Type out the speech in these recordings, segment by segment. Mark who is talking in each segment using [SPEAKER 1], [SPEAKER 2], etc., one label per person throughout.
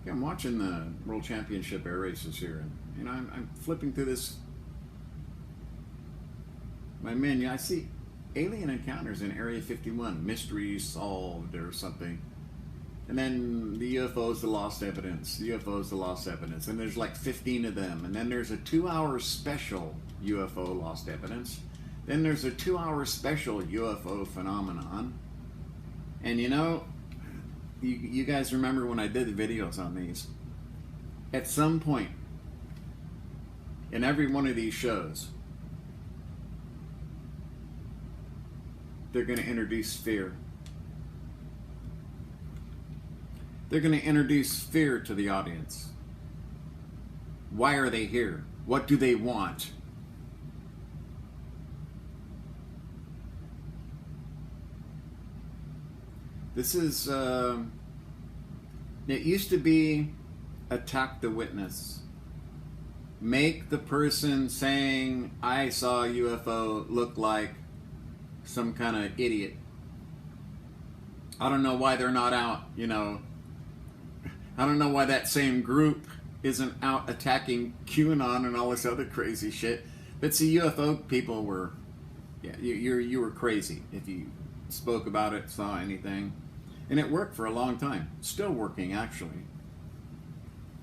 [SPEAKER 1] Yeah, I'm watching the World Championship air races here, and I'm flipping through this. My menu, I see alien encounters in Area 51, mysteries solved or something. And then the UFOs, the lost evidence. The UFOs, the lost evidence. And there's like 15 of them. And then there's a 2-hour special UFO lost evidence. Then there's a 2-hour special UFO phenomenon. And you guys remember when I did the videos on these? At some point in every one of these shows, they're going to introduce fear. They're going to introduce fear to the audience. Why are they here? What do they want? This is, it used to be attack the witness. Make the person saying, I saw a UFO, look like some kind of idiot. I don't know why they're not out, I don't know why that same group isn't out attacking QAnon and all this other crazy shit. But see, UFO people were, yeah, you were crazy if you spoke about it, saw anything. And it worked for a long time. Still working, actually.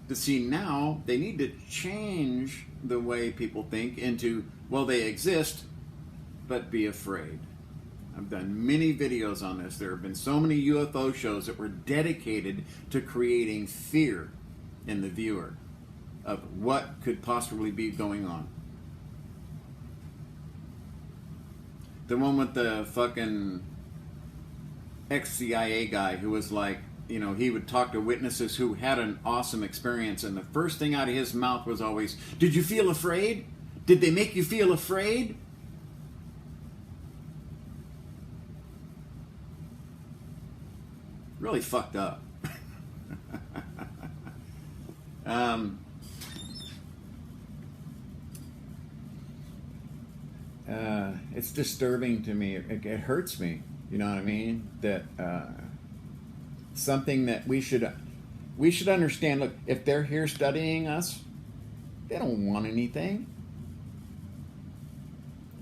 [SPEAKER 1] But see, now they need to change the way people think into, well, they exist, but be afraid. I've done many videos on this. There have been so many UFO shows that were dedicated to creating fear in the viewer of what could possibly be going on. The one with the fucking ex-CIA guy who was like, he would talk to witnesses who had an awesome experience, and the first thing out of his mouth was always, did you feel afraid? Did they make you feel afraid? Really fucked up. It's disturbing to me. It hurts me. You know what I mean? That something that we should understand. Look, if they're here studying us, they don't want anything.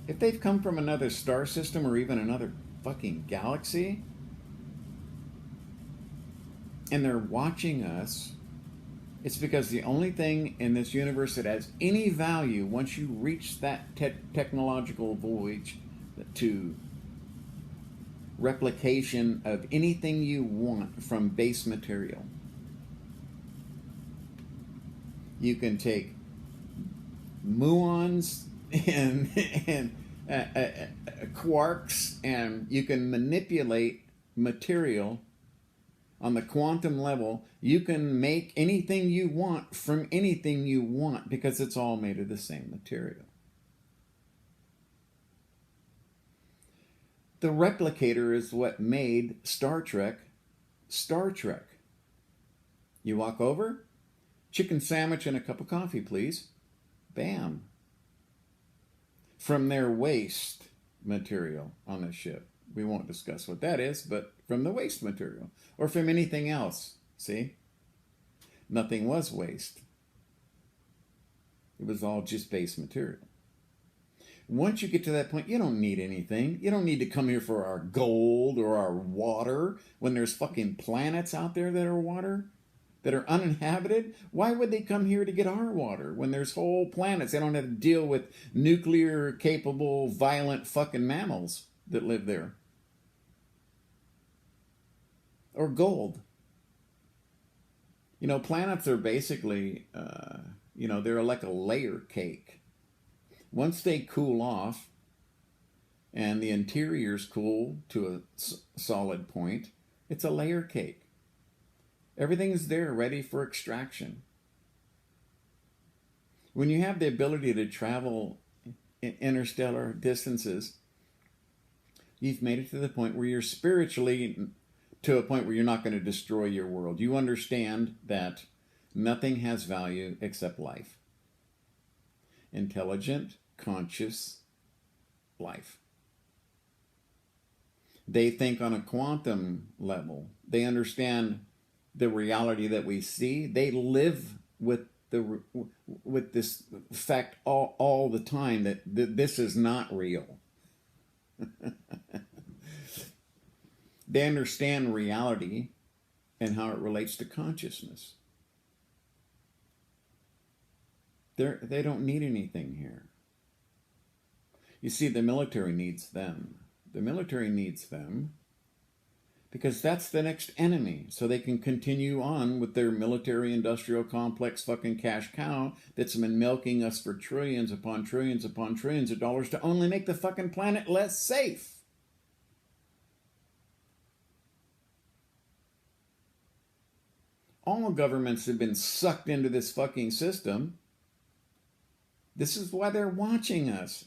[SPEAKER 1] If they've come from another star system or even another fucking galaxy, and they're watching us, it's because the only thing in this universe that has any value once you reach that technological void to replication of anything you want from base material. You can take muons and quarks, and you can manipulate material on the quantum level. You can make anything you want from anything you want because it's all made of the same material. The replicator is what made Star Trek Star Trek. You walk over, chicken sandwich and a cup of coffee, please. Bam. From their waste material on the ship. We won't discuss what that is, but from the waste material. Or from anything else. See? Nothing was waste. It was all just base material. Once you get to that point, you don't need anything. You don't need to come here for our gold or our water when there's fucking planets out there that are water, that are uninhabited. Why would they come here to get our water when there's whole planets? They don't have to deal with nuclear capable, violent fucking mammals that live there. Or gold. Planets are basically, they're like a layer cake. Once they cool off and the interiors cool to a solid point, it's a layer cake. Everything's there ready for extraction. When you have the ability to travel in interstellar distances, you've made it to the point where you're spiritually to a point where you're not going to destroy your world. You understand that nothing has value except life. Intelligent, conscious life. They think on a quantum level. They understand the reality that we see. They live with this fact all the time that this is not real. They understand reality and how it relates to consciousness. They don't need anything here. You see, the military needs them. The military needs them because that's the next enemy. So they can continue on with their military industrial complex fucking cash cow that's been milking us for trillions upon trillions upon trillions of dollars to only make the fucking planet less safe. All governments have been sucked into this fucking system. This is why they're watching us.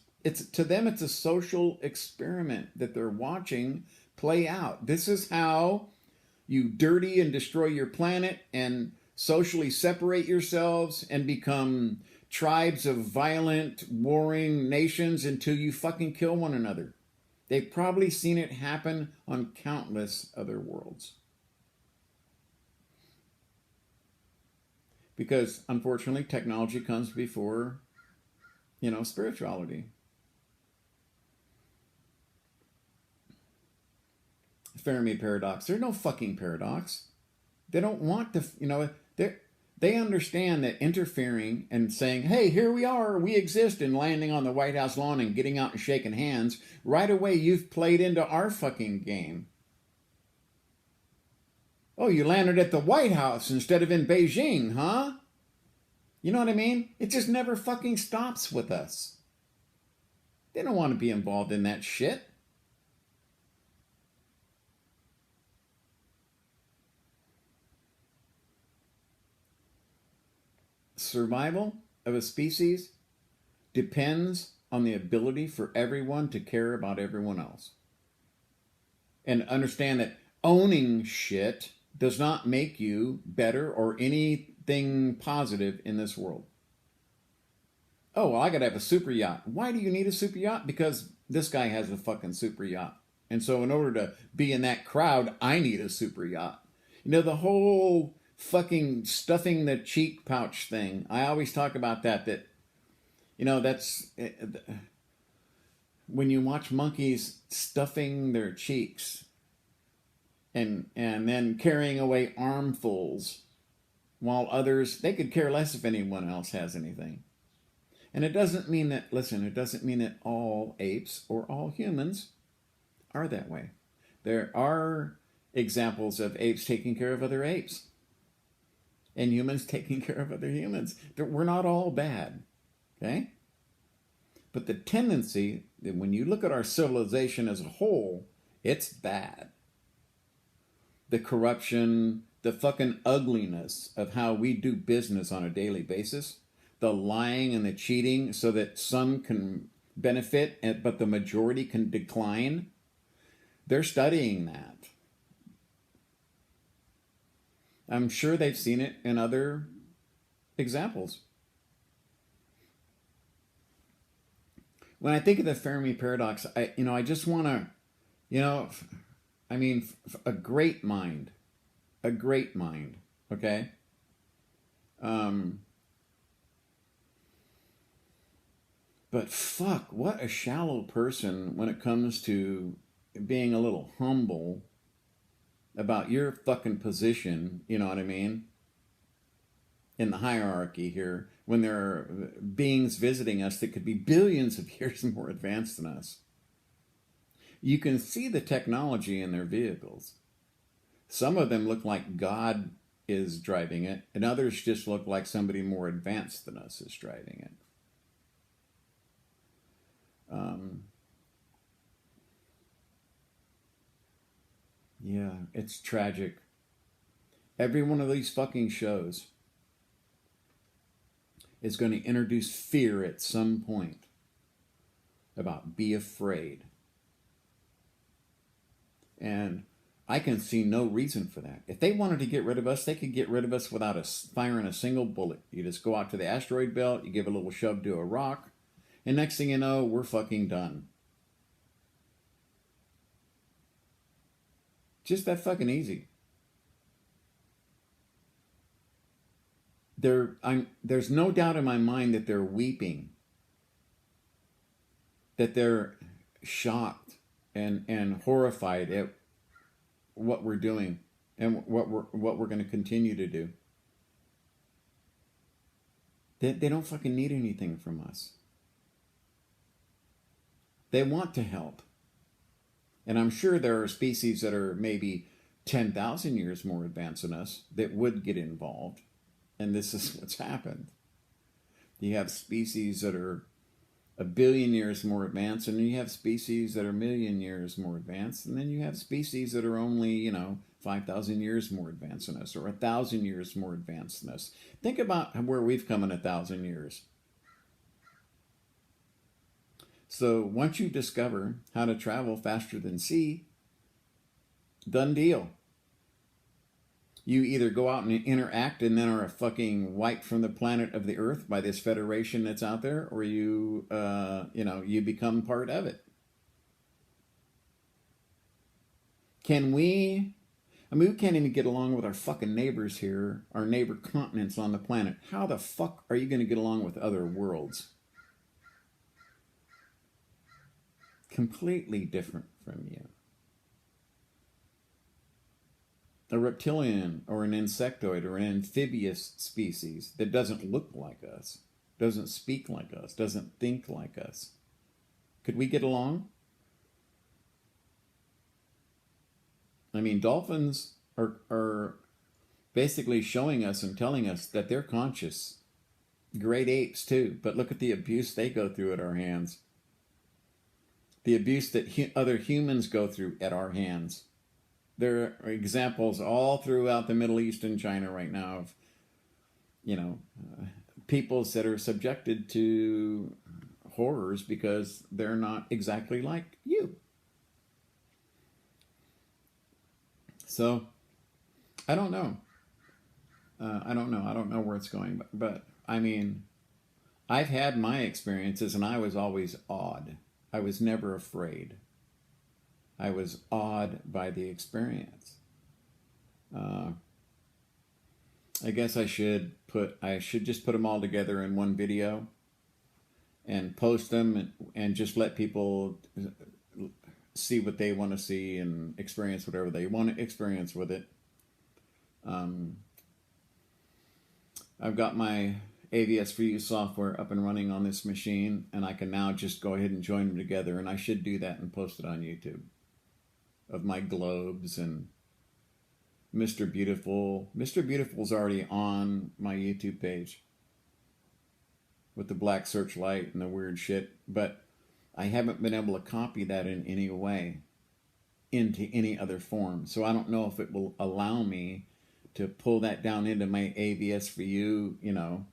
[SPEAKER 1] To them, it's a social experiment that they're watching play out. This is how you dirty and destroy your planet and socially separate yourselves and become tribes of violent, warring nations until you fucking kill one another. They've probably seen it happen on countless other worlds. Because, unfortunately, technology comes before, spirituality. Fermi paradox. There's no fucking paradox. They don't want to, they understand that interfering and saying, hey, here we are, we exist, and landing on the White House lawn and getting out and shaking hands, right away you've played into our fucking game. Oh, you landed at the White House instead of in Beijing, huh? You know what I mean? It just never fucking stops with us. They don't want to be involved in that shit. Survival of a species depends on the ability for everyone to care about everyone else. And understand that owning shit does not make you better or anything positive in this world. Oh, well, I gotta have a super yacht. Why do you need a super yacht? Because this guy has a fucking super yacht. And so in order to be in that crowd, I need a super yacht. The whole fucking stuffing the cheek pouch thing. I always talk about that that's when you watch monkeys stuffing their cheeks and then carrying away armfuls while others, they could care less if anyone else has anything. And it doesn't mean that all apes or all humans are that way. There are examples of apes taking care of other apes and humans taking care of other humans. We're not all bad, okay? But the tendency, that when you look at our civilization as a whole, it's bad. The corruption, the fucking ugliness of how we do business on a daily basis, the lying and the cheating so that some can benefit, but the majority can decline. They're studying that. I'm sure they've seen it in other examples. When I think of the Fermi paradox, I just want to, a great mind, okay? But fuck, what a shallow person when it comes to being a little humble about your fucking position, you know what I mean? In the hierarchy here, when there are beings visiting us that could be billions of years more advanced than us. You can see the technology in their vehicles. Some of them look like God is driving it, and others just look like somebody more advanced than us is driving it. Yeah, it's tragic. Every one of these fucking shows is going to introduce fear at some point about be afraid. And I can see no reason for that. If they wanted to get rid of us, they could get rid of us without firing a single bullet. You just go out to the asteroid belt, you give a little shove to a rock, and next thing you know, we're fucking done. Just that fucking easy. there's no doubt in my mind that they're weeping, that they're shocked and horrified at what we're doing and what we're going to continue to do. They don't fucking need anything from us. They want to help. And I'm sure there are species that are maybe 10,000 years more advanced than us that would get involved. And this is what's happened. You have species that are 1 billion years more advanced, and you have species that are 1 million years more advanced, and then you have species that are only, 5,000 years more advanced than us, or 1,000 years more advanced than us. Think about where we've come in 1,000 years. So once you discover how to travel faster than sea, done deal. You either go out and interact and then are fucking wiped from the planet of the Earth by this federation that's out there, or you become part of it. We can't even get along with our fucking neighbors here, our neighbor continents on the planet. How the fuck are you going to get along with other worlds? Completely different from you. A reptilian or an insectoid or an amphibious species that doesn't look like us, doesn't speak like us, doesn't think like us. Could we get along? I mean, dolphins are basically showing us and telling us that they're conscious. Great apes too, but look at the abuse they go through at our hands. The abuse that other humans go through at our hands. There are examples all throughout the Middle East and China right now of, peoples that are subjected to horrors because they're not exactly like you. So, I don't know. I don't know where it's going, but I mean, I've had my experiences and I was always awed. I was never afraid. I was awed by the experience. I guess I should just put them all together in one video and post them and just let people see what they want to see and experience whatever they want to experience with it. I've got my AVS4U software up and running on this machine, and I can now just go ahead and join them together, and I should do that and post it on YouTube. Of my globes and Mr. Beautiful. Mr. Beautiful's already on my YouTube page with the black searchlight and the weird shit, but I haven't been able to copy that in any way into any other form. So I don't know if it will allow me to pull that down into my AVS4U,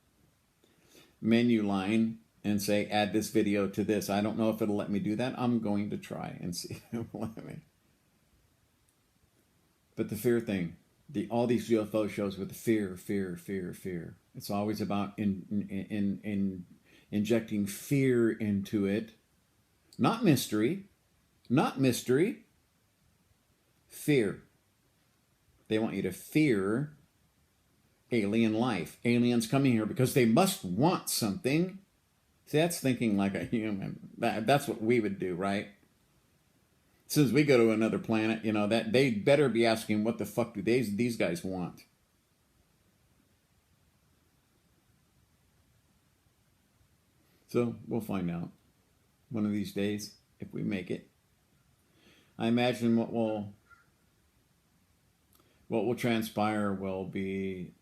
[SPEAKER 1] menu line and say, add this video to this. I don't know if it'll let me do that. I'm going to try and see if it will let me. But the fear thing, all these UFO shows with the fear. It's always about injecting fear into it. Not mystery. Fear. They want you to fear alien life. Aliens coming here because they must want something. See, that's thinking like a human. That's what we would do, right? As soon as we go to another planet, that they better be asking, what the fuck do these guys want? So we'll find out one of these days if we make it. I imagine what will transpire will be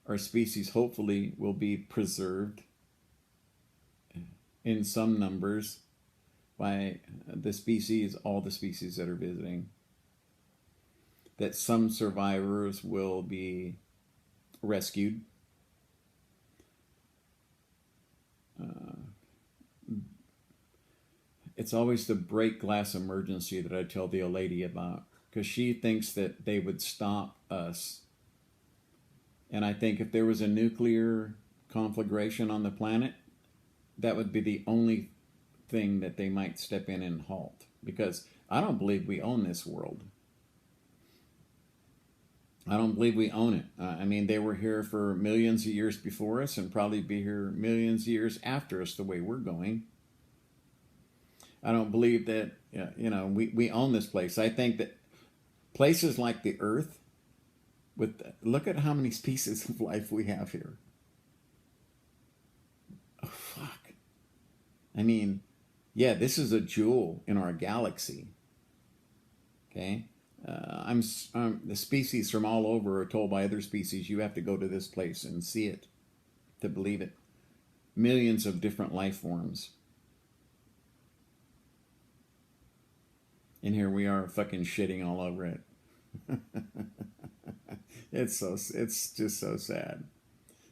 [SPEAKER 1] our species hopefully will be preserved in some numbers by all the species that are visiting. That some survivors will be rescued. It's always the break glass emergency that I tell the old lady about, because she thinks that they would stop us. And I think if there was a nuclear conflagration on the planet, that would be the only thing that they might step in and halt, because I don't believe we own this world. I don't believe we own it. I mean, they were here for millions of years before us and probably be here millions of years after us the way we're going. I don't believe that, we own this place. I think that places like the Earth, look at how many species of life we have here. Oh, fuck. I mean, yeah, this is a jewel in our galaxy. Okay? The species from all over are told by other species, you have to go to this place and see it to believe it. Millions of different life forms. And here we are fucking shitting all over it. It's just so sad.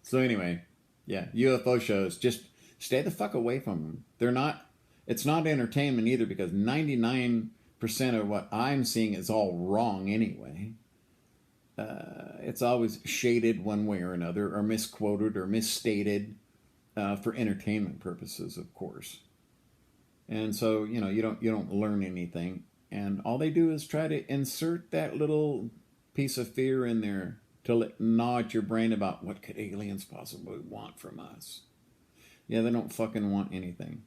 [SPEAKER 1] So anyway, yeah, UFO shows, just stay the fuck away from them. It's not entertainment either, because 99% of what I'm seeing is all wrong anyway. It's always shaded one way or another, or misquoted or misstated, for entertainment purposes, of course. And so, you don't learn anything. And all they do is try to insert that little piece of fear in there to gnaw at your brain about what could aliens possibly want from us. Yeah, they don't fucking want anything.